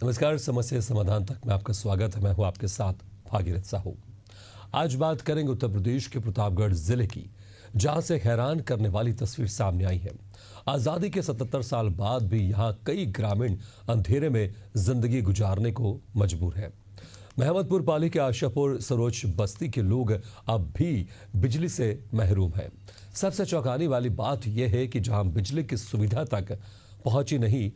नमस्कार, समस्या समाधान तक में आपका स्वागत है। मैं हूं आपके साथ भागीरथ साहू। आज बात करेंगे उत्तर प्रदेश के प्रतापगढ़ जिले की, जहां से हैरान करने वाली तस्वीर सामने आई है। आजादी के 77 साल बाद भी यहां कई ग्रामीण अंधेरे में जिंदगी गुजारने को मजबूर है। महमदपुर पाली के आशापुर सरोज बस्ती के लोग अब भी बिजली से महरूम हैं। सबसे चौंकाने वाली बात यह है कि जहां बिजली की सुविधा तक पहुंची नहीं,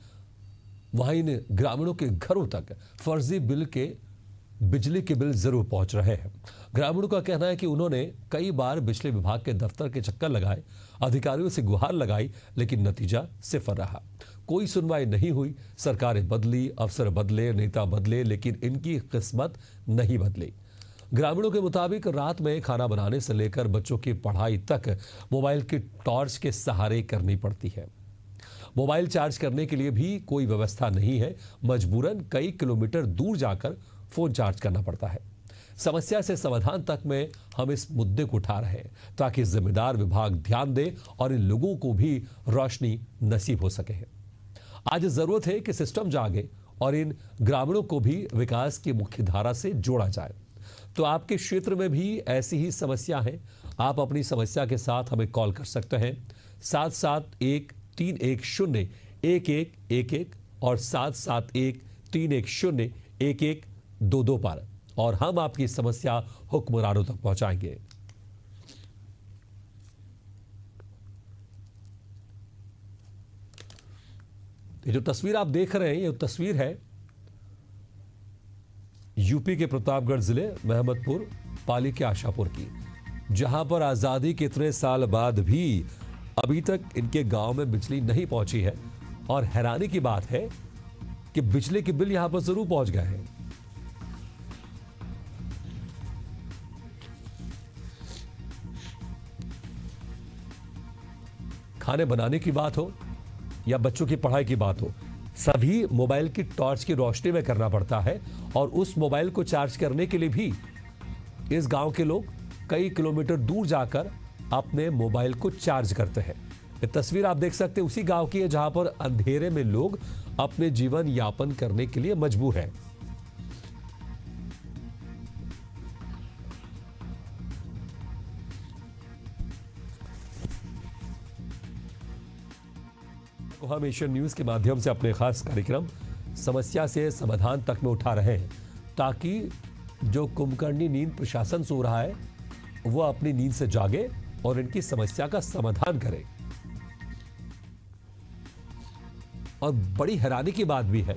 वहां इन ग्रामीणों के घरों तक फर्जी बिजली के बिल जरूर पहुंच रहे हैं। ग्रामीणों का कहना है कि उन्होंने कई बार बिजली विभाग के दफ्तर के चक्कर लगाए, अधिकारियों से गुहार लगाई, लेकिन नतीजा सिफर रहा। कोई सुनवाई नहीं हुई। सरकारें बदली, अफसर बदले, नेता बदले, लेकिन इनकी किस्मत नहीं बदली। ग्रामीणों के मुताबिक रात में खाना बनाने से लेकर बच्चों की पढ़ाई तक मोबाइल की टॉर्च के सहारे करनी पड़ती है। मोबाइल चार्ज करने के लिए भी कोई व्यवस्था नहीं है। मजबूरन कई किलोमीटर दूर जाकर फोन चार्ज करना पड़ता है। समस्या से समाधान तक में हम इस मुद्दे को उठा रहे हैं ताकि जिम्मेदार विभाग ध्यान दे और इन लोगों को भी रोशनी नसीब हो सके। आज जरूरत है कि सिस्टम जागे और इन ग्रामीणों को भी विकास की मुख्य धारा से जोड़ा जाए। तो आपके क्षेत्र में भी ऐसी ही समस्या है? आप अपनी समस्या के साथ हमें कॉल कर सकते हैं 771-310-1111 और 771-310-1122 पर, और हम आपकी समस्या हुक्मरानों तक पहुंचाएंगे। ये जो तस्वीर आप देख रहे हैं, ये तस्वीर है यूपी के प्रतापगढ़ जिले महमदपुर पाली के आशापुर की, जहां पर आजादी के इतने साल बाद भी अभी तक इनके गांव में बिजली नहीं पहुंची है। और हैरानी की बात है कि बिजली के बिल यहां पर जरूर पहुंच गए हैं। खाने बनाने की बात हो या बच्चों की पढ़ाई की बात हो, सभी मोबाइल की टॉर्च की रोशनी में करना पड़ता है। और उस मोबाइल को चार्ज करने के लिए भी इस गांव के लोग कई किलोमीटर दूर जाकर अपने मोबाइल को चार्ज करते हैं। ये तस्वीर आप देख सकते हैं उसी गांव की है जहां पर अंधेरे में लोग अपने जीवन यापन करने के लिए मजबूर हैं। हम एशियन न्यूज के माध्यम से अपने खास कार्यक्रम समस्या से समाधान तक में उठा रहे हैं ताकि जो कुंभकर्णी नींद प्रशासन सो रहा है वो अपनी नींद से जागे और इनकी समस्या का समाधान करे। और बड़ी हैरानी की बात भी है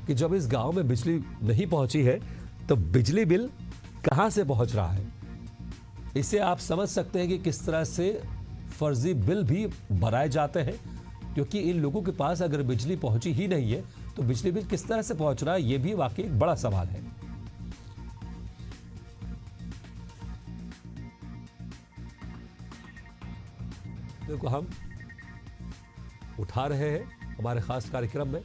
कि जब इस गांव में बिजली नहीं पहुंची है तो बिजली बिल कहां से पहुंच रहा है। इससे आप समझ सकते हैं कि किस तरह से फर्जी बिल भी बनाए जाते हैं, क्योंकि इन लोगों के पास अगर बिजली पहुंची ही नहीं है तो बिजली बिल किस तरह से पहुंच रहा है, यह भी वाकई एक बड़ा सवाल है। को हम उठा रहे हैं हमारे खास कार्यक्रम में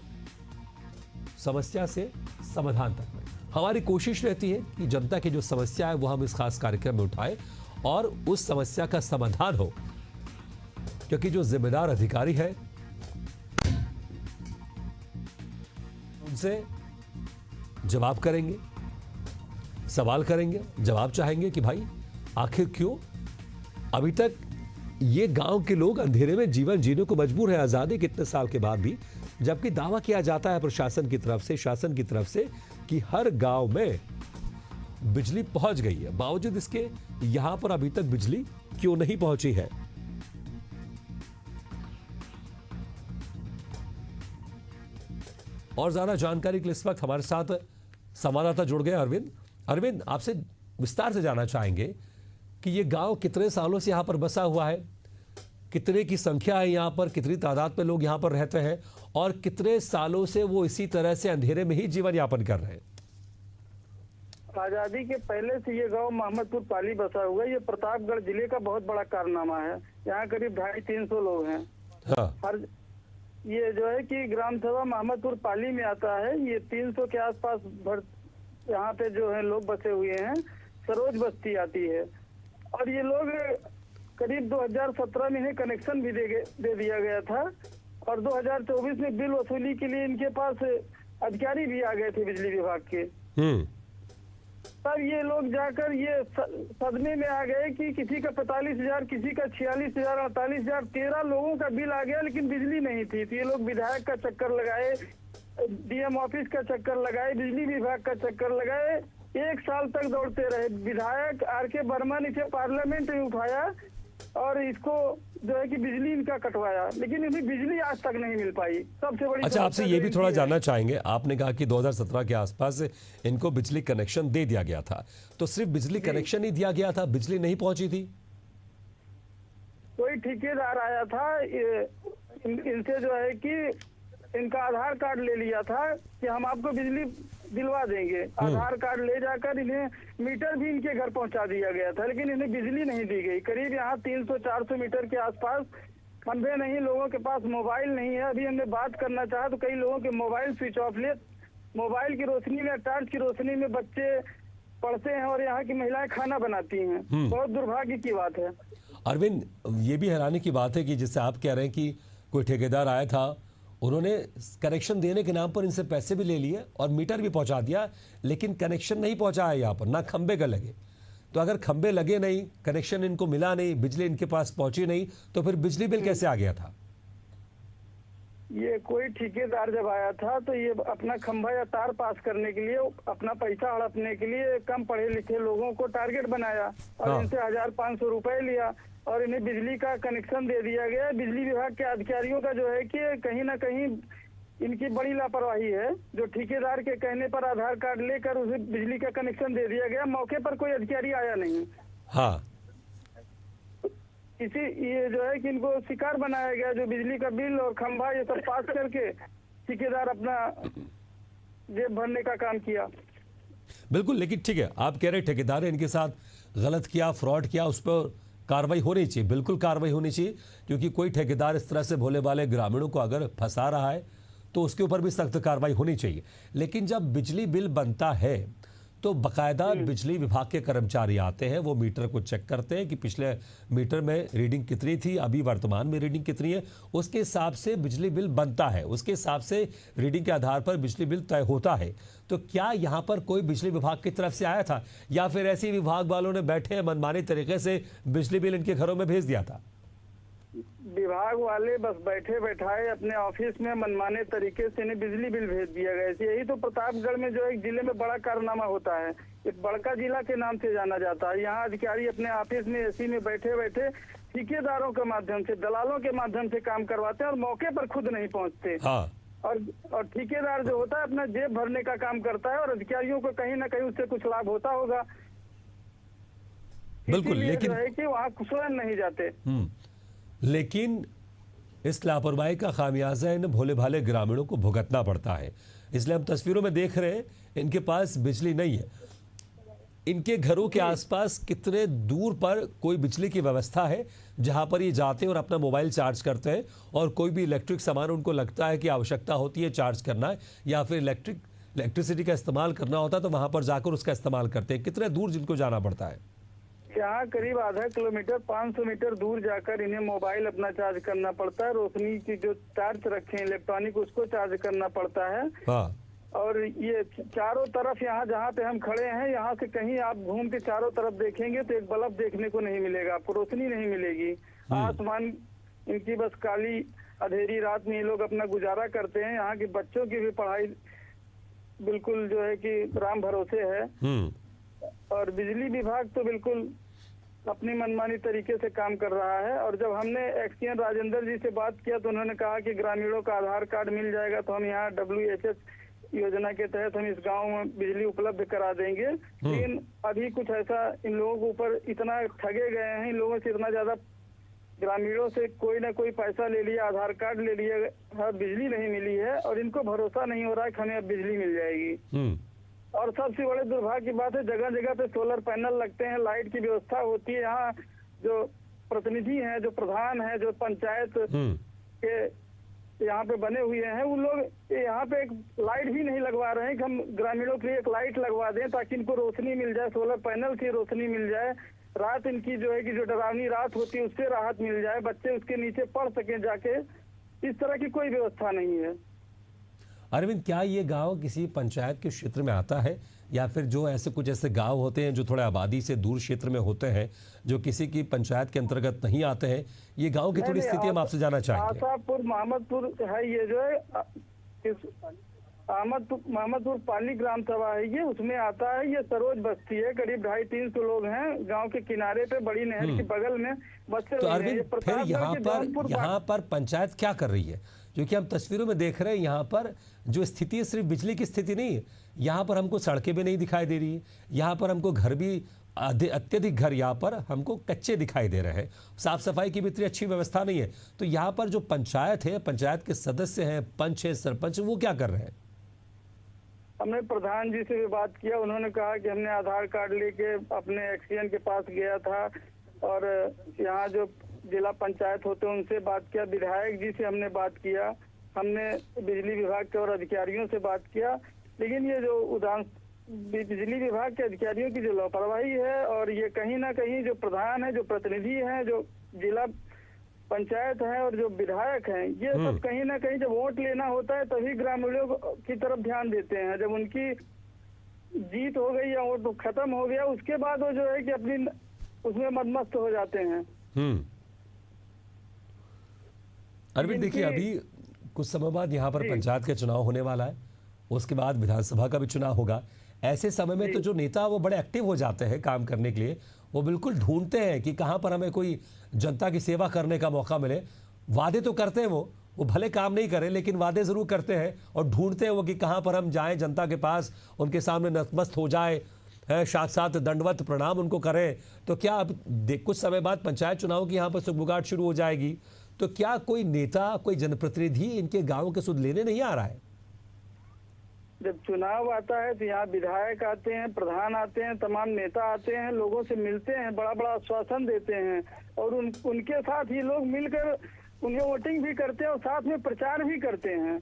समस्या से समाधान तक में। हमारी कोशिश रहती है कि जनता की जो समस्या है वो हम इस खास कार्यक्रम में उठाएं और उस समस्या का समाधान हो, क्योंकि जो जिम्मेदार अधिकारी है उनसे जवाब करेंगे, सवाल करेंगे, जवाब चाहेंगे कि भाई आखिर क्यों अभी तक ये गांव के लोग अंधेरे में जीवन जीने को मजबूर है आजादी के इतने साल के बाद भी, जबकि दावा किया जाता है प्रशासन की तरफ से, शासन की तरफ से कि हर गांव में बिजली पहुंच गई है। बावजूद इसके यहां पर अभी तक बिजली क्यों नहीं पहुंची है? और ज्यादा जानकारी के लिए इस वक्त हमारे साथ संवाददाता जुड़ गए अरविंद, आपसे विस्तार से जानना चाहेंगे कि ये गांव कितने सालों से यहां पर बसा हुआ है, कितने की संख्या है यहां पर, कितनी तादाद में लोग यहां पर रहते हैं और कितने सालों से वो इसी तरह से अंधेरे में ही जीवन यापन कर रहे हैं? आजादी के पहले से ये गांव महमदपुर पाली बसा हुआ है। ये प्रतापगढ़ जिले का बहुत बड़ा कारनामा है। यहाँ करीब 250-300 लोग हैं। हाँ। हर ये जो है कि ग्राम सभा महमदपुर पाली में आता है। ये 300 के आसपास यहाँ पे जो है लोग बसे हुए हैं। सरोज बस्ती आती है और ये लोग करीब 2017 में इन्हें कनेक्शन भी दे दिया गया था और 2024 में बिल वसूली के लिए इनके पास अधिकारी भी आ गए थे बिजली विभाग के। हम्म। तब ये लोग जाकर ये सदमे में आ गए कि किसी का 45,000, किसी का 46,000, 48,000, 13 लोगों का बिल आ गया, लेकिन बिजली नहीं थी। तो ये लोग विधायक का चक्कर लगाए, डीएम ऑफिस का चक्कर लगाए, बिजली विभाग का चक्कर लगाए, 1 साल तक दौड़ते रहे। विधायक आर.के. बर्मन इसे पार्लियामेंट में उठाया और इसको जो है कि बिजली इनका कटवाया, लेकिन इन्हें बिजली आज तक नहीं मिल पाई। सबसे बड़ी अच्छा, आपसे समस्या ये भी तो थोड़ा इनकी है। जानना चाहेंगे, आपने कहा कि 2017 के आसपास इनको बिजली कनेक्शन दे दिया गया था, तो सिर्फ बिजली कनेक्शन ही दिया गया था, बिजली नहीं पहुंची थी? कोई ठेकेदार आया था, इनसे जो है कि इनका आधार कार्ड ले लिया था कि हम आपको बिजली दिलवा देंगे। आधार कार्ड ले जाकर इन्हें मीटर भी इनके घर पहुंचा दिया गया था, लेकिन इन्हें बिजली नहीं दी गई। करीब यहाँ 300-400 मीटर के आसपास खंभे नहीं, लोगों के पास मोबाइल नहीं है। अभी हमने बात करना चाहा तो कई लोगों के मोबाइल स्विच ऑफ, ले मोबाइल की रोशनी में, टॉर्च की रोशनी में बच्चे पढ़ते हैं और यहाँ की महिलाएं खाना बनाती हैं। बहुत दुर्भाग्य की बात है। अरविंद, ये भी हैरानी की बात है कि जिससे आप कह रहे हैं कि कोई ठेकेदार आया था, उन्होंने कनेक्शन देने के नाम पर इनसे पैसे भी ले लिए और मीटर भी पहुंचा दिया, लेकिन कनेक्शन नहीं पहुंचाया यहाँ पर, ना खंबे का लगे। तो अगर खंबे लगे नहीं, कनेक्शन इनको मिला नहीं, बिजली इनके पास पहुंची नहीं, तो फिर बिजली बिल कैसे आ गया था? ये कोई ठेकेदार जब आया था तो ये अपना खंभा या तार पास करने के लिए, अपना पैसा हड़पने के लिए कम पढ़े लिखे लोगों को टारगेट बनाया और हाँ। इनसे 1,500 रुपए लिया और इन्हें बिजली का कनेक्शन दे दिया गया। बिजली विभाग के अधिकारियों का जो है कि कहीं ना कहीं इनकी बड़ी लापरवाही है, जो ठेकेदार के कहने पर आधार कार्ड लेकर उसे बिजली का कनेक्शन दे दिया गया। मौके पर कोई अधिकारी आया नहीं। हाँ, इसी ये जो है कि इनको शिकार बनाया गया, जो बिजली का बिल और खंभा ये सब पास करके ठेकेदार अपना जेब भरने का काम किया। बिल्कुल। लेकिन ठीक है, आप कह रहे ठेकेदार ने इनके साथ गलत किया, फ्रॉड किया, उस पर कार्रवाई होनी चाहिए, बिल्कुल कार्रवाई होनी चाहिए, क्योंकि कोई ठेकेदार इस तरह से भोले भाले ग्रामीणों को अगर फंसा रहा है तो उसके ऊपर भी सख्त कार्रवाई होनी चाहिए। लेकिन जब बिजली बिल बनता है तो बकायदा बिजली विभाग के कर्मचारी आते हैं, वो मीटर को चेक करते हैं कि पिछले मीटर में रीडिंग कितनी थी, अभी वर्तमान में रीडिंग कितनी है, उसके हिसाब से बिजली बिल बनता है, उसके हिसाब से रीडिंग के आधार पर बिजली बिल तय होता है। तो क्या यहाँ पर कोई बिजली विभाग की तरफ से आया था, या फिर ऐसे ही विभाग वालों ने बैठे मनमानी तरीके से बिजली बिल इनके घरों में भेज दिया था? विभाग वाले बस बैठे बैठाए अपने ऑफिस में मनमाने तरीके से इन्हें बिजली बिल भेज दिया गया। यही तो प्रतापगढ़ में जो एक जिले में बड़ा कारनामा होता है, एक बड़का जिला के नाम से जाना जाता है। यहाँ अधिकारी अपने ऑफिस में एसी में बैठे बैठे ठेकेदारों के माध्यम से, दलालों के माध्यम से काम करवाते हैं और मौके पर खुद नहीं पहुंचते। हाँ, और ठेकेदार जो होता है अपना जेब भरने का काम करता है और अधिकारियों को कहीं ना कहीं उससे कुछ लाभ होता होगा। बिल्कुल। इसीलिए लेकिन जो है कि वहाँ स्वयं नहीं जाते। लेकिन इस लापरवाही का खामियाजा इन भोले भाले ग्रामीणों को भुगतना पड़ता है। इसलिए हम तस्वीरों में देख रहे हैं, इनके पास बिजली नहीं है। इनके घरों के आसपास कितने दूर पर कोई बिजली की व्यवस्था है जहां पर ये जाते हैं और अपना मोबाइल चार्ज करते हैं, और कोई भी इलेक्ट्रिक सामान उनको लगता है कि आवश्यकता होती है चार्ज करना है या फिर इलेक्ट्रिसिटी का इस्तेमाल करना होता है, तो वहां पर जाकर उसका इस्तेमाल करते हैं। कितने दूर जिनको जाना पड़ता है? यहाँ करीब आधा किलोमीटर 500 मीटर दूर जाकर इन्हें मोबाइल अपना चार्ज करना पड़ता है। रोशनी की जो चार्ज रखे हैं इलेक्ट्रॉनिक, उसको चार्ज करना पड़ता है। हाँ, और ये चारों तरफ यहाँ जहाँ पे हम खड़े हैं, यहाँ से कहीं आप घूम के चारों तरफ देखेंगे तो एक बल्ब देखने को नहीं मिलेगा, आपको रोशनी नहीं मिलेगी। आसमान इनकी बस काली अंधेरी रात में ये लोग अपना गुजारा करते हैं। यहाँ के बच्चों की भी पढ़ाई बिल्कुल जो है कि राम भरोसे है। और बिजली विभाग तो बिल्कुल अपनी मनमानी तरीके से काम कर रहा है। और जब हमने एक्सएन राजेंद्र जी से बात किया तो उन्होंने कहा कि ग्रामीणों का आधार कार्ड मिल जाएगा तो हम यहाँ WHS योजना के तहत हम इस गांव में बिजली उपलब्ध करा देंगे। लेकिन अभी कुछ ऐसा इन लोगों के ऊपर इतना ठगे गए हैं, इन लोगों से इतना ज्यादा ग्रामीणों से कोई ना कोई पैसा ले लिया, आधार कार्ड ले लिया, बिजली नहीं मिली है और इनको भरोसा नहीं हो रहा है कि हमें अब बिजली मिल जाएगी। और सबसे बड़े दुर्भाग्य की बात है, जगह जगह पे सोलर पैनल लगते हैं, लाइट की व्यवस्था होती है। यहाँ जो प्रतिनिधि हैं, जो प्रधान हैं, जो पंचायत के यहाँ पे बने हुए हैं, उन लोग यहाँ पे एक लाइट भी नहीं लगवा रहे हैं कि हम ग्रामीणों के लिए एक लाइट लगवा दें ताकि इनको रोशनी मिल जाए, सोलर पैनल की रोशनी मिल जाए, रात इनकी जो है कि जो डरावनी रात होती है उससे राहत मिल जाए, बच्चे उसके नीचे पढ़ सकें जाके। इस तरह की कोई व्यवस्था नहीं है। अरविंद, क्या ये गांव किसी पंचायत के क्षेत्र में आता है या फिर जो ऐसे कुछ ऐसे गांव होते हैं जो थोड़े आबादी से दूर क्षेत्र में होते हैं जो किसी की पंचायत के अंतर्गत नहीं आते हैं? ये गांव की थोड़ी स्थिति हम आपसे जानना चाहेंगे। आशापुर मोहम्मदपुर है, ये जो है मोहम्मदपुर पाली ग्राम सभा है, ये उसमें आता है। ये सरोज बस्ती है, करीब 250-300 लोग हैं। गांव के किनारे पे बड़ी नहर के बगल में बस्ते तो हुए हैं। अरविंद, ये फिर प्रतापगढ़ के यहाँ पर पंचायत क्या कर रही है? क्योंकि हम तस्वीरों में देख रहे हैं यहाँ पर जो स्थिति है सिर्फ बिजली की स्थिति नहीं है, यहाँ पर हमको सड़कें भी नहीं दिखाई दे रही है, यहाँ पर हमको घर भी अत्यधिक घर यहाँ पर हमको कच्चे दिखाई दे रहे हैं, साफ सफाई की भी इतनी अच्छी व्यवस्था नहीं है। तो यहाँ पर जो पंचायत है, पंचायत के सदस्य हैं, पंच है, सरपंच, वो क्या कर रहे हैं? हमने प्रधान जी से भी बात किया, उन्होंने कहा कि हमने आधार कार्ड लेके अपने एक्सीएन के पास गया था और यहाँ जो जिला पंचायत होते हैं उनसे बात किया, विधायक जी से हमने बात किया, हमने बिजली विभाग के और अधिकारियों से बात किया। लेकिन ये जो बिजली विभाग के अधिकारियों की जो लापरवाही है और ये कहीं ना कहीं जो प्रधान है, जो प्रतिनिधि हैं, जो जिला पंचायत है और जो विधायक हैं, ये सब कहीं ना कहीं जब वोट लेना होता है तभी ग्रामीणों की तरफ ध्यान देते हैं। जब उनकी जीत हो गई या वोट खत्म हो गया उसके बाद वो जो है कि अपनी उसमें मदमस्त हो जाते हैं। अरविंद, देखिए अभी कुछ समय बाद यहाँ पर पंचायत का चुनाव होने वाला है, उसके बाद विधानसभा का भी चुनाव होगा। ऐसे समय में तो जो नेता वो बड़े एक्टिव हो जाते हैं काम करने के लिए, वो बिल्कुल ढूंढते हैं कि कहाँ पर हमें कोई जनता की सेवा करने का मौका मिले। वादे तो करते हैं वो भले काम नहीं करें लेकिन वादे जरूर करते हैं और ढूंढते हैं वो कि कहाँ पर हम जाएं जनता के पास, उनके सामने नतमस्त हो जाए, साथ साथ दंडवत प्रणाम उनको करें। तो क्या अब कुछ समय बाद पंचायत चुनाव की यहाँ पर सुगबुगाहट शुरू हो जाएगी, तो क्या कोई नेता, कोई जनप्रतिनिधि इनके गाँव के सुध लेने नहीं आ रहा है? जब चुनाव आता है तो यहाँ विधायक आते हैं, प्रधान आते हैं, तमाम नेता आते हैं, लोगों से मिलते हैं, बड़ा बड़ा आश्वासन देते हैं और उनके साथ ही लोग मिलकर उन्हें वोटिंग भी करते हैं और साथ में प्रचार भी करते हैं।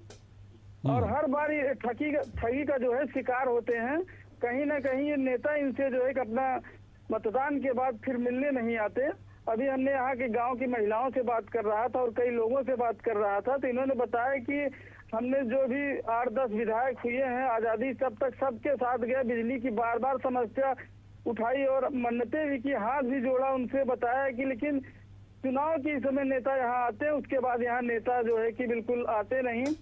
और हर बार ये ठगी का जो है शिकार होते हैं। कहीं ना कहीं ये नेता इनसे जो है कि अपना मतदान के बाद फिर मिलने नहीं आते। अभी हमने यहाँ के गाँव की महिलाओं से बात कर रहा था और कई लोगों से बात कर रहा था, तो इन्होंने बताया कि हमने जो भी 8-10 विधायक हुए हैं आजादी तब तक सबके साथ गए, बिजली की बार बार समस्या उठाई और मन्नतें भी की, हाथ भी जोड़ा, उनसे बताया कि लेकिन चुनाव के समय नेता यहाँ आते हैं, उसके बाद यहाँ नेता जो है कि बिल्कुल आते नहीं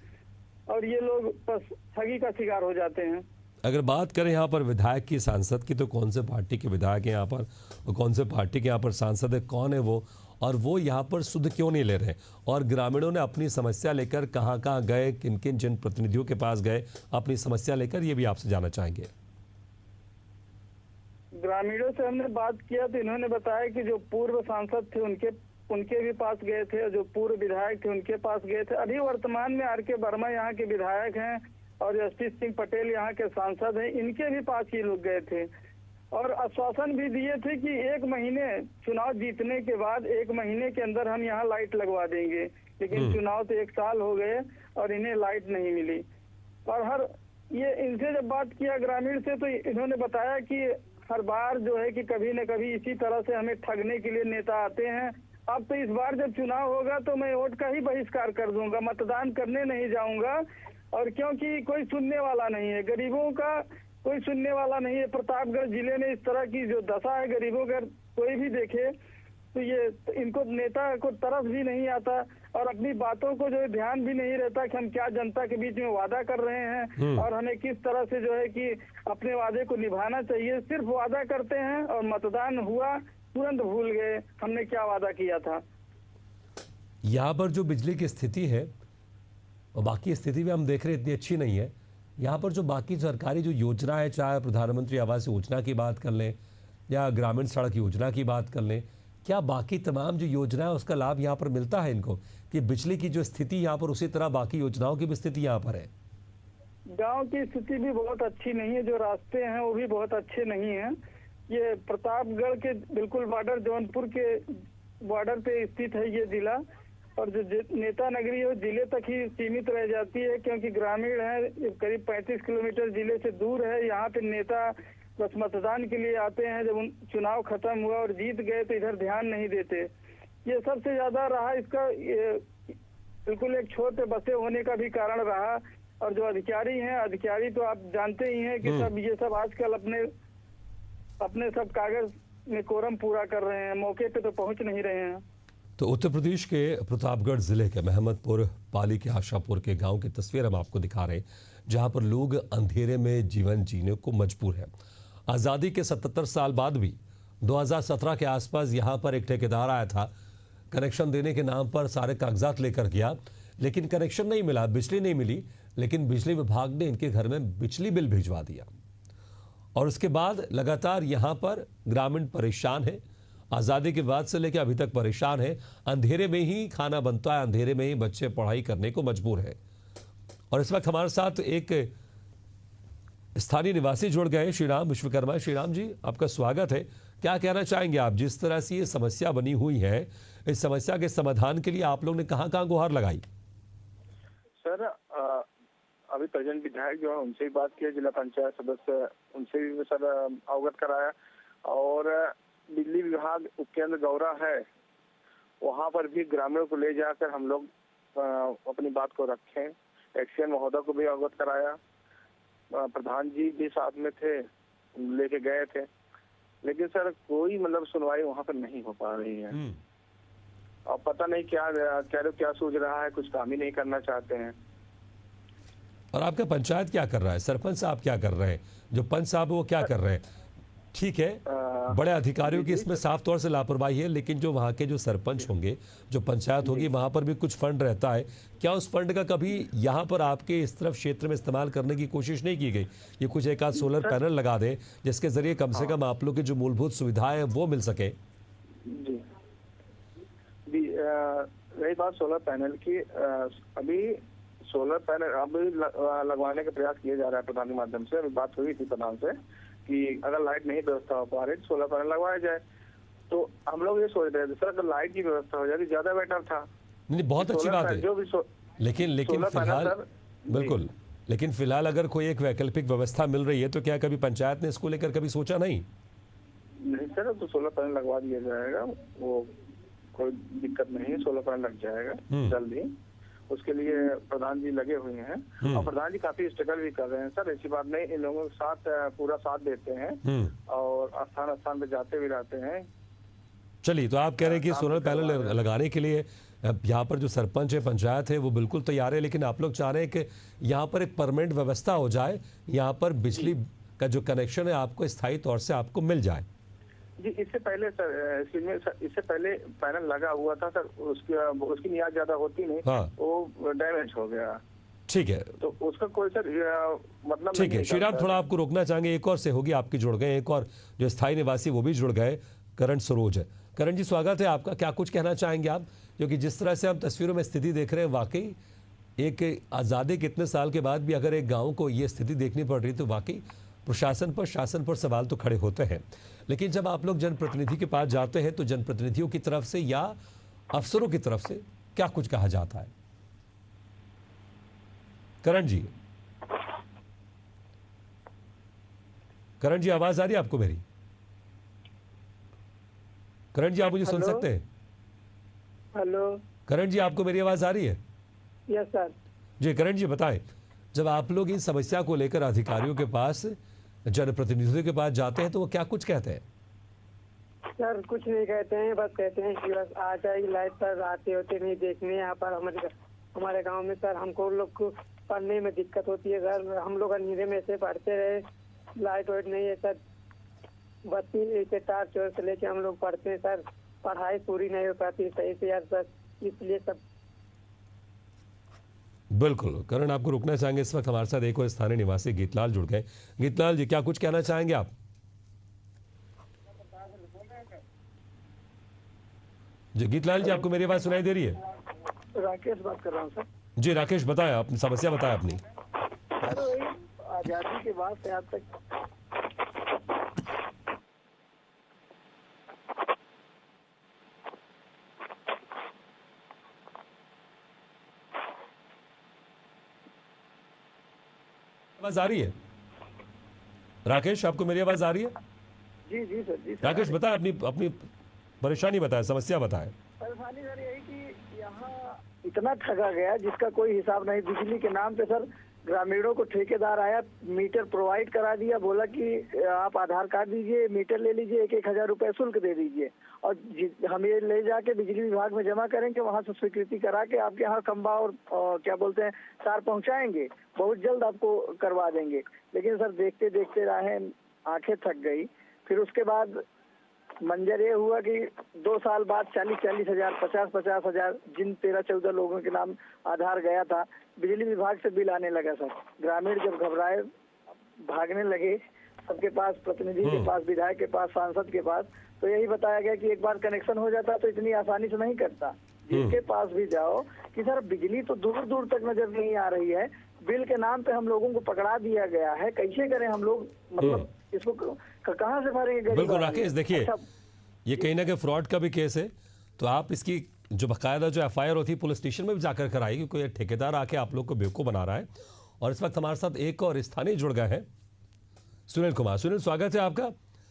और ये लोग बस ठगी का शिकार हो जाते हैं। अगर बात करें यहाँ पर विधायक की, सांसद की, तो कौन से पार्टी के विधायक हैं यहाँ पर और कौन से पार्टी के यहाँ पर सांसद है, कौन है वो, और वो यहाँ पर सुध क्यों नहीं ले रहे, और ग्रामीणों ने अपनी समस्या लेकर कहाँ कहाँ गए, किन किन जिन प्रतिनिधियों के पास गए अपनी समस्या लेकर, ये भी आपसे जानना चाहेंगे। ग्रामीणों से हमने बात किया तो इन्होंने बताया कि जो पूर्व सांसद थे उनके भी पास गए थे, जो पूर्व विधायक थे उनके पास गए थे। अभी वर्तमान में आर के वर्मा यहाँ के विधायक हैं और जस्टिस सिंह पटेल यहाँ के सांसद हैं, इनके भी पास ये लोग गए थे और आश्वासन भी दिए थे कि 1 महीने चुनाव जीतने के बाद 1 महीने के अंदर हम यहाँ लाइट लगवा देंगे। लेकिन चुनाव तो 1 साल हो गए और इन्हें लाइट नहीं मिली। और ये इनसे जब बात किया ग्रामीण से तो इन्होंने बताया कि हर बार जो है कि कभी न कभी इसी तरह से हमें ठगने के लिए नेता आते हैं। अब तो इस बार जब चुनाव होगा तो मैं वोट का ही बहिष्कार कर दूंगा, मतदान करने नहीं जाऊंगा। और क्योंकि कोई सुनने वाला नहीं है, गरीबों का कोई सुनने वाला नहीं है। प्रतापगढ़ जिले में इस तरह की जो दशा है गरीबों का, कोई भी देखे तो ये इनको नेता को तरफ भी नहीं आता और अपनी बातों को जो है ध्यान भी नहीं रहता कि हम क्या जनता के बीच में वादा कर रहे हैं और हमें किस तरह से जो है कि अपने वादे को निभाना चाहिए। सिर्फ वादा करते हैं और मतदान हुआ तुरंत भूल गए हमने क्या वादा किया था। यहाँ पर जो बिजली की स्थिति है और बाकी स्थिति भी हम देख रहे इतनी अच्छी नहीं है। यहाँ पर जो बाकी सरकारी जो योजना है, चाहे प्रधानमंत्री आवास योजना की बात कर लें या ग्रामीण सड़क योजना की बात कर लें, क्या बाकी तमाम जो योजना है उसका लाभ यहाँ पर मिलता है इनको, कि बिजली की जो स्थिति यहाँ पर उसी तरह बाकी योजनाओं की भी स्थिति यहाँ पर है? गांव की स्थिति भी बहुत अच्छी नहीं है, जो रास्ते हैं वो भी बहुत अच्छे नहीं हैं। ये प्रतापगढ़ के बिल्कुल बॉर्डर, जौनपुर के बॉर्डर पे स्थित है ये जिला, और जो नेता नगरी है वो जिले तक ही सीमित रह जाती है क्योंकि ग्रामीण है, करीब 35 किलोमीटर जिले से दूर है। यहाँ पे नेता बस मतदान के लिए आते हैं, जब चुनाव खत्म हुआ और जीत गए तो इधर ध्यान नहीं देते। ये सबसे ज्यादा रहा इसका, बिल्कुल एक छोर पे बसे होने का भी कारण रहा। और जो अधिकारी हैं, अधिकारी तो आप जानते ही हैं कि सब ये सब आजकल अपने अपने सब कागज में कोरम पूरा कर रहे हैं, मौके पे तो पहुंच नहीं रहे हैं। तो उत्तर प्रदेश के प्रतापगढ़ जिले के मेहमदपुर पाली के आशापुर के गांव की तस्वीर हम आपको दिखा रहे हैं, जहां पर लोग अंधेरे में जीवन जीने को मजबूर हैं। आज़ादी के 77 साल बाद भी 2017 के आसपास यहां पर एक ठेकेदार आया था, कनेक्शन देने के नाम पर सारे कागजात लेकर गया, लेकिन कनेक्शन नहीं मिला, बिजली नहीं मिली, लेकिन बिजली विभाग ने इनके घर में बिजली बिल भिजवा दिया। और उसके बाद लगातार यहां पर ग्रामीण परेशान है, आज़ादी के बाद से लेकर अभी तक परेशान है। अंधेरे में ही खाना बनता है, अंधेरे में ही बच्चे पढ़ाई करने को मजबूर है। और इस वक्त हमारे साथ एक स्थानीय निवासी जुड़ गए, श्रीराम विश्वकर्मा। श्रीराम जी, आपका स्वागत है। क्या कहना चाहेंगे आप, जिस तरह से ये समस्या बनी हुई है, इस समस्या के समाधान के लिए आप लोग ने कहां कहां गुहार लगाई? सर अभी प्रेजेंट विधायक जो है उनसे भी बात की, जिला पंचायत सदस्य उनसे भी सर अवगत कराया, और बिजली विभाग उपकेंद्र गौरा है वहाँ पर भी ग्रामीणों को ले जाकर हम लोग अपनी बात को रखें। एक्सीएन महोदय को भी अवगत कराया, प्रधान जी भी साथ में थे, लेके गए थे, लेकिन सर कोई मतलब सुनवाई वहाँ पर नहीं हो पा रही है। और पता नहीं क्या सोच रहा है, कुछ काम ही नहीं करना चाहते हैं। और आपका पंचायत क्या कर रहा है, सरपंच साहब क्या कर रहे हैं, जो पंच साहब वो क्या कर रहे हैं? ठीक है, बड़े अधिकारियों की इसमें साफ तौर से लापरवाही है, लेकिन जो वहाँ के जो सरपंच होंगे, जो पंचायत होगी, वहाँ पर भी कुछ फंड रहता है। क्या उस फंड का कभी यहाँ पर आपके इस तरफ क्षेत्र में इस्तेमाल करने की कोशिश नहीं की गई? ये कुछ एक आध सोलर पैनल लगा दें, जिसके जरिए कम से कम आप लोग की जो मूलभूत सुविधाएं वो मिल सके। जी रही बात सोलर पैनल की, अभी सोलर पैनल अभी लगवाने का प्रयास किया जा रहा है प्रधान के माध्यम से। अभी बात हुई थी प्रधान से कि अगर लाइट नहीं व्यवस्था हो पा रही तो सोलर पैनल लगवाया जाए। तो हम लोग ये सोच रहे थे सर, अगर लाइट की व्यवस्था हो जाती ज्यादा बेटर था। नहीं, बहुत अच्छी बात है, जो भी लेकिन फिलहाल बिल्कुल, लेकिन फिलहाल अगर कोई एक वैकल्पिक व्यवस्था मिल रही है तो क्या कभी पंचायत ने इसको लेकर कभी सोचा नहीं? नहीं सर, तो सोलर पैनल लगवा दिया जाएगा, वो कोई दिक्कत नहीं, सोलर पैनल लग जाएगा जल्दी। उसके लिए प्रधान जी लगे हुए हैं, और प्रधान जी काफी स्ट्रगल भी कर रहे हैं सर, ऐसी बात नहीं। इन लोगों के साथ पूरा साथ देते हैं और स्थान स्थान पे जाते भी रहते हैं। चलिए, तो आप कह रहे हैं कि सोलर पैनल लगाने के लिए यहाँ पर जो सरपंच है, पंचायत है, वो बिल्कुल तैयार है, लेकिन आप लोग चाह रहे हैं कि यहाँ पर एक परमानेंट व्यवस्था हो जाए, यहाँ पर बिजली का जो कनेक्शन है आपको स्थायी तौर से आपको मिल जाए। जी, इससे पहले सर इससे पहले पैनल लगा हुआ था सर, उसकी नियाज ज्यादा होती नहीं, वो डैमेज हो गया। ठीक है, तो उसका कोई सर मतलब ठीक है। श्रीराम, थोड़ा आपको रोकना चाहेंगे, एक और सहयोगी आपकी जुड़ गए, एक और जो स्थायी निवासी वो भी जुड़ गए, करण सरोज है। करण जी, स्वागत है आपका। क्या कुछ कहना चाहेंगे आप, क्योंकि जिस तरह से हम तस्वीरों में स्थिति देख रहे हैं, वाकई एक आज़ादी के इतने साल के बाद भी अगर एक गाँव को ये स्थिति देखनी पड़ रही तो वाकई प्रशासन पर, शासन पर सवाल तो खड़े होते हैं। लेकिन जब आप लोग जनप्रतिनिधि के पास जाते हैं तो जनप्रतिनिधियों की तरफ से या अफसरों की तरफ से क्या कुछ कहा जाता है? करण जी, करण जी, आवाज आ रही है आपको मेरी? करण जी, आप मुझे सुन सकते हैं? हेलो करण जी, आपको मेरी आवाज आ रही है? Yes sir. जी करण जी, बताएं, जब आप लोग इन समस्या को लेकर अधिकारियों के पास, जनप्रतिनिधियों के पास जाते हैं तो वो क्या कुछ कहते हैं? सर कुछ नहीं कहते हैं, बस कहते हैं कि बस आ जाएगी लाइट, पर आते होते नहीं देखने यहाँ पर हमारे गांव में। सर हमको लोग को पढ़ने में दिक्कत होती है सर, हम लोग अंधेरे में ऐसे पढ़ते रहे, लाइट वाइट नहीं है सर, बत्ती ऐसे तार चोर से लेके हम लोग पढ़ते हैं सर, पढ़ाई पूरी नहीं हो पाती सही से यार सर, इसलिए सब। बिल्कुल करण, आपको रुकना चाहेंगे। इस वक्त हमारे साथ एक और स्थानीय निवासी गीतलाल जुड़ गए। गीतलाल जी, क्या कुछ कहना चाहेंगे आप? जी गीतलाल जी, आपको मेरी आवाज सुनाई दे रही है? राकेश बात कर रहा हूँ सर। जी राकेश, बताएं, अपनी समस्या बताएं अपनी। आजादी के बाद से आज तक आवाज आ रही है? राकेश, आपको मेरी आवाज आ रही है? जी जी सर, जी सर। राकेश बताएं, अपनी अपनी परेशानी बताएं, समस्या बताएं। परेशानी सर यही कि यहाँ इतना ठगा गया जिसका कोई हिसाब नहीं। बिजली के नाम पे सर ग्रामीणों को ठेकेदार आया, मीटर प्रोवाइड करा दिया, बोला कि आप आधार कार्ड दीजिए, मीटर ले लीजिए, 1,000 रुपए शुल्क दे दीजिए और हम ये ले जाके बिजली विभाग में जमा करेंगे, वहां से स्वीकृति करा के आपके यहाँ खंबा और क्या बोलते हैं तार पहुंचाएंगे, बहुत जल्द आपको करवा देंगे। लेकिन सर देखते देखते रहे, आंखें थक गई। फिर उसके बाद मंजर ये हुआ कि 2 साल बाद 40-40 हजार, 50-50 हजार, जिन 13-14 लोगों के नाम आधार गया था, बिजली विभाग से बिल आने लगा सर। ग्रामीण जब घबराए, भागने लगे, सबके पास, प्रतिनिधि के पास, विधायक के पास, सांसद के पास, तो यही बताया गया कि एक बार कनेक्शन हो जाता तो इतनी आसानी से नहीं करता। जिसके पास भी जाओ कि सर बिजली तो दूर दूर तक नजर नहीं आ रही है, बिल के नाम पे हम लोगों को पकड़ा दिया गया है, कैसे करें हम लोग, मतलब इसको कहाँ से भरेंगे गरीब बिल्कुल आदमी? राकेश, देखिए अच्छा, ये कहीं ना कहीं फ्रॉड का भी केस है, तो आप इसकी जो बाकायदा जो एफआईआर होती है पुलिस स्टेशन में भी जाकर कराई, क्योंकि ये ठेकेदार आके आप लोग को बेवकूफ़ बना रहा है। और इस वक्त हमारे साथ एक और स्थानीय जुड़ गए हैं, सुनील कुमार। सुनील, स्वागत है आपका।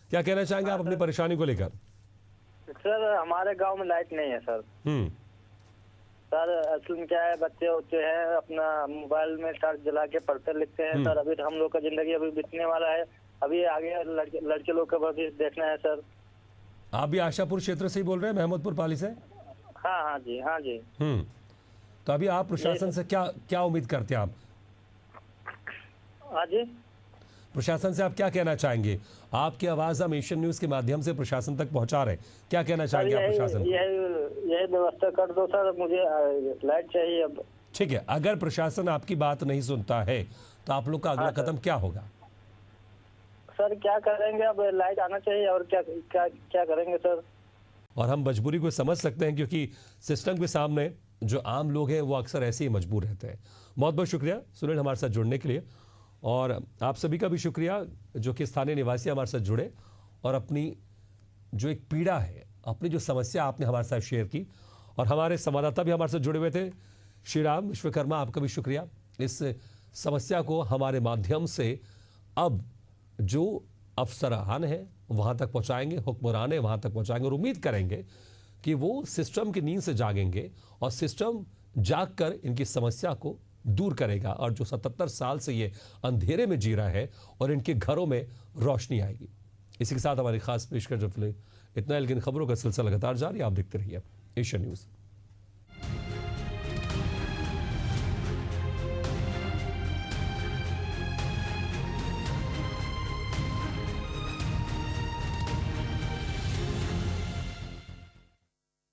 क्या कहना चाहेंगे आप अपनी परेशानी को लेकर? सर हमारे गांव में लाइट नहीं है सर। सर असल में क्या है, बच्चे होते हैं अपना मोबाइल में टॉर्च जला के पढ़ते लिखते हैं सर। अभी हम लोग का जिंदगी अभी बीतने वाला है, अभी आगे लड़के लोग का भविष्य देखना है सर। आप भी आशापुर क्षेत्र से ही बोल रहे हैं, महमूदपुर पाली से? हाँ जी, हाँ जी। तो अभी आप प्रशासन से क्या उम्मीद करते हैं आप? हाँ जी, प्रशासन से आप क्या कहना चाहेंगे? आपकी आवाज हम एशियन न्यूज के माध्यम से प्रशासन तक पहुंचा रहे हैं, क्या कहना चाहेंगे आप प्रशासन को? यही व्यवस्था कर दो सर, मुझे लाइट चाहिए अब। ठीक है, अगर प्रशासन आपकी बात नहीं सुनता है तो आप लोग का अगला कदम क्या होगा? सर क्या करेंगे, अब लाइट आना चाहिए और क्या करेंगे सर। और हम मजबूरी को समझ सकते हैं, क्योंकि सिस्टम के सामने जो आम लोग हैं वो अक्सर ऐसे ही मजबूर रहते हैं। बहुत बहुत शुक्रिया सुनील हमारे साथ जुड़ने के लिए, और आप सभी का भी शुक्रिया जो कि स्थानीय निवासी हमारे साथ जुड़े और अपनी जो एक पीड़ा है, अपनी जो समस्या आपने हमारे साथ शेयर की। और हमारे संवाददाता भी हमारे साथ जुड़े हुए थे, श्री राम विश्वकर्मा, आपका भी शुक्रिया। इस समस्या को हमारे माध्यम से अब जो अफसरान है वहाँ तक पहुँचाएंगे, हुक्मरान है वहाँ तक पहुँचाएंगे, और उम्मीद करेंगे कि वो सिस्टम की नींद से जागेंगे और सिस्टम जागकर इनकी समस्या को दूर करेगा, और जो 77 साल से ये अंधेरे में जी रहा है और इनके घरों में रोशनी आएगी। इसी के साथ हमारी खास पेशकश इतना, लेकिन खबरों का सिलसिला लगातार जारी, आप देखते रहिए एशियन न्यूज़।